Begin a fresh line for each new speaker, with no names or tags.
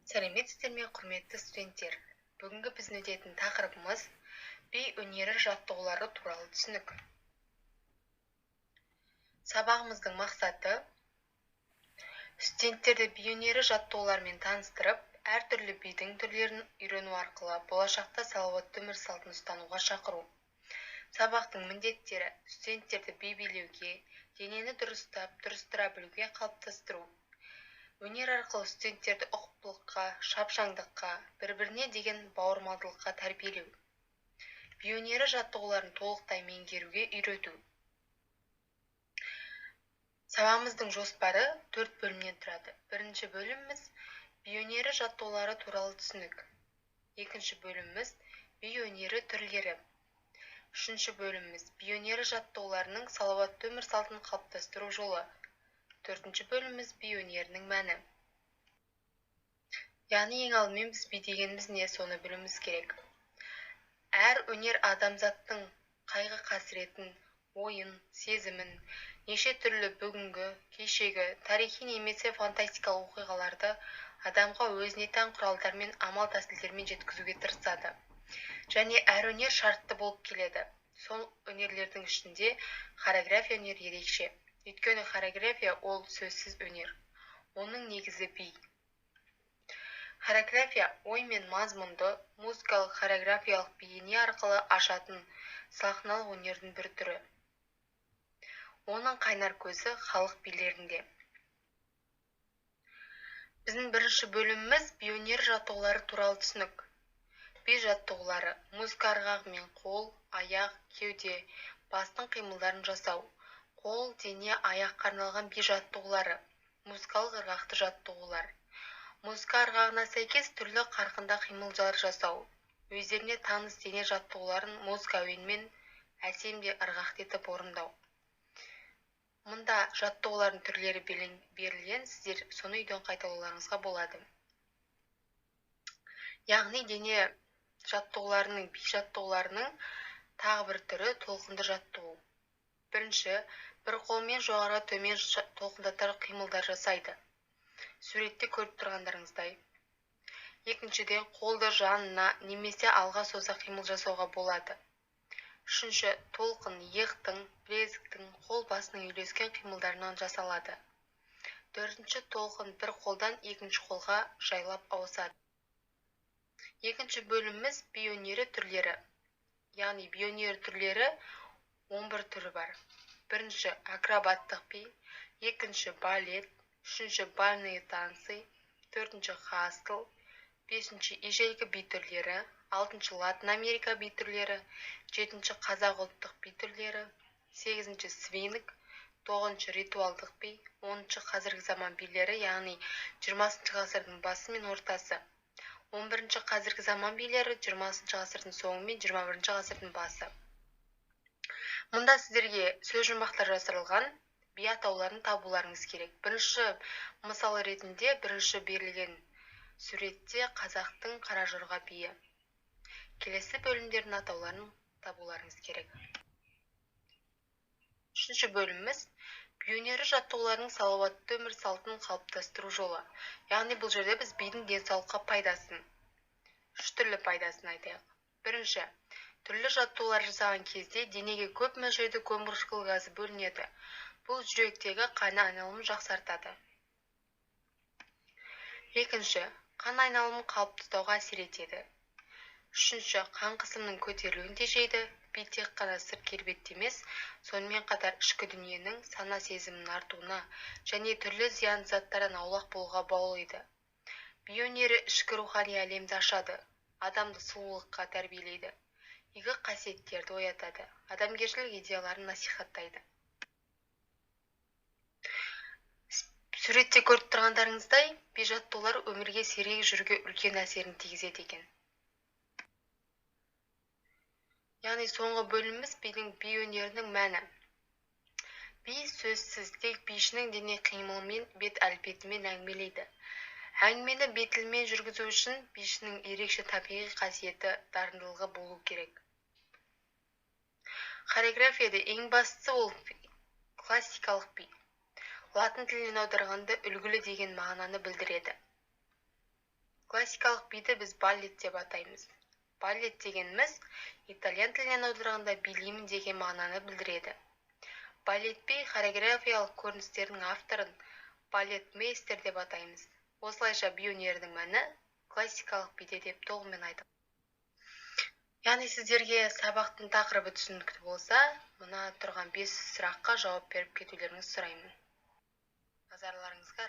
Сәлеметсіздер ме, құрметті студенттер? Бүгінгі біздің өтетін тақырыбымыз би өнері жаттығулары туралы түсінік. Сабағымыздың мақсаты студенттерді би өнері жаттығуларымен таныстырып, әртүрлі бидің түрлерін үйрену арқылы болашақта салауатты өмір салтын ұстануға шақыру. Сабақтың міндеттері студенттерді би билеуге, денені дұрыстыра білуге қалыптастыру. Өнер арқылы студенттерді ұқыптылыққа, шапшаңдыққа, бір-біріне деген бауырмалдылыққа тәрбиелеу. Би өнері жаттығуларын толықтай меңгеруге үйрету. Сабағымыздың жоспары 4 бөлімнен тұрады. Бірінші бөліміміз би өнері жаттығулары туралы түсінік. Екінші бөліміміз би өнері түрлері. Үшінші бөліміміз би өнері жаттығуларының салауатты өмір салтын қалыптастыру жолы. Төртінші бөліміміз би өнерінің мәні. Яғни ең алдымен біз би дегеніміз не, соны білуіміз керек. Әр өнер адамзаттың қайғы қасіретін, ойын, сезімін, неше түрлі бүгінгі, кешегі, тарихи немесе фантастикалық оқиғаларды адамға өзіне тән құралдармен, амал тәсілдермен жеткізуге тырысады. Және әр өнер шартты болып келеді. Сол өнерлердің ішінде хореография өнер ерекше. Өйткені хореография ол сөзсіз өнер. Оның негізі би. Хореография ой мен мазмұнды музыкалық хореографиялық бейне арқылы ашатын сахналық өнердің бір түрі. Оның қайнар көзі халық билерінде. Біздің бірінші бөліміміз би өнер жаттығулары туралы түсінік. Би жаттығулары музыка ырғағымен қол, аяқ, кеуде, бастың қимылдарын жасау. Қол, дене, аяққа арналған би жаттығулары, музыкалық ырғақты жаттығулар. Музыка ырғағына сәйкес түрлі қарқында қимылдар жасау. Өздеріне таныс дене жаттығуларын музыка әуенмен әсемде ырғақты етіп орындау. Мұнда жаттығулардың түрлері берілген, сіздер соны үйден қайталауларыңызға болады. Яғни дене жаттығуларының, би жаттығуларының тағы бір түрі толқынды жаттығу. Бірінші, бір қолмен жоғары төмен толқындатар қимылдар жасайды. Суретте көріп тұрғандарыңыздай. Екіншіден, қолды жанына немесе алға соза қимыл жасауға болады. Үшінші, толқын иықтың, білезіктің, қол басының үйлескен қимылдарынан жасалады. Төртінші, толқын бір қолдан екінші қолға жайлап ауысады. Екінші бөліміміз би өнері түрлері. Яғни би өнері түрлері 11 түрі бар. Бірінші акробаттық би, екінші балет, үшінші бальные танцы, төртінші хастл, бесінші ежелгі би түрлері, алтыншы Латын Америка би түрлері, жетінші қазақ ұлттық би түрлері, сегізінші свинг, тоғызыншы ритуалдық би, 10-шы қазіргі заман билері, яғни 20-шы ғасырдың басы мен ортасы, 11-шы қазіргі заман билері 20-шы ғасырдың соңы мен 21-шы ғасырдың басы. Мұнда сіздерге сөз жұмбақтар жасырылған би атауларын табуларыңыз керек. Бірінші мысалы ретінде бірінші берілген суретте қазақтың қара жорға биі. Келесі бөлімдердің атауларын табуларыңыз керек. Үшінші бөліміміз би өнері жаттығуларының салауатты өмір салтын қалыптастыру жолы. Яғни бұл жерде біз бидің денсаулыққа пайдасын, үш түрлі пайдасын айтайық. Бірінші, түрлі жаттығулар жасаған кезде денеге көп мөлшерде көмірқышқыл газы бөлінеді. Бұл жүректегі қан айналымын жақсартады. Екінші, қан айналымын қалыпты ұстауға әсер етеді. Үшінші, қан қысымының көтерілуін тежейді. Би тек қана сырт келбетті емес, сонымен қатар ішкі дүниенің сана сезімінің артуына және түрлі зиян заттардан аулақ болуға баулиды. Би өнері ішкі рухани әлемді ашады, адамды сұлулыққа тәрбиелейді. Игі қасиеттерді оятады, адамгершілік идеяларын насихаттайды. Суретте көріп тұрғандарыңыздай, би жаттығулар өмірге сирек жүруге үлкен әсерін тигізеді екен. Яғни соңғы бөліміміз бидің би өнерінің мәні. Би сөзсіз тек бишінің дене қимылымен, бет әлпетімен әңгімелейді. Әңгімені бет тілімен жүргізу үшін бишінің ерекше табиғи қасиеті, дарындылығы болу керек. Хореографияда ең бастысы ол классикалық би. Латын тілінен аударғанда үлгілі деген мағынаны білдіреді. Классикалық биді біз балет деп атаймыз. Балет дегеніміз итальян тілінен аударғанда билеймін деген мағынаны білдіреді. Балет би хореографиялық көріністердің авторын балетмейстер деп атаймыз. Осылайша би өнерінің мәні классикалық биде деп толығымен айтып. Яғни сіздерге сабақтың тақырыбы түсінікті болса, мына тұрған 5 сұраққа жауап беріп кетулеріңізді сұраймын. Назарларыңызға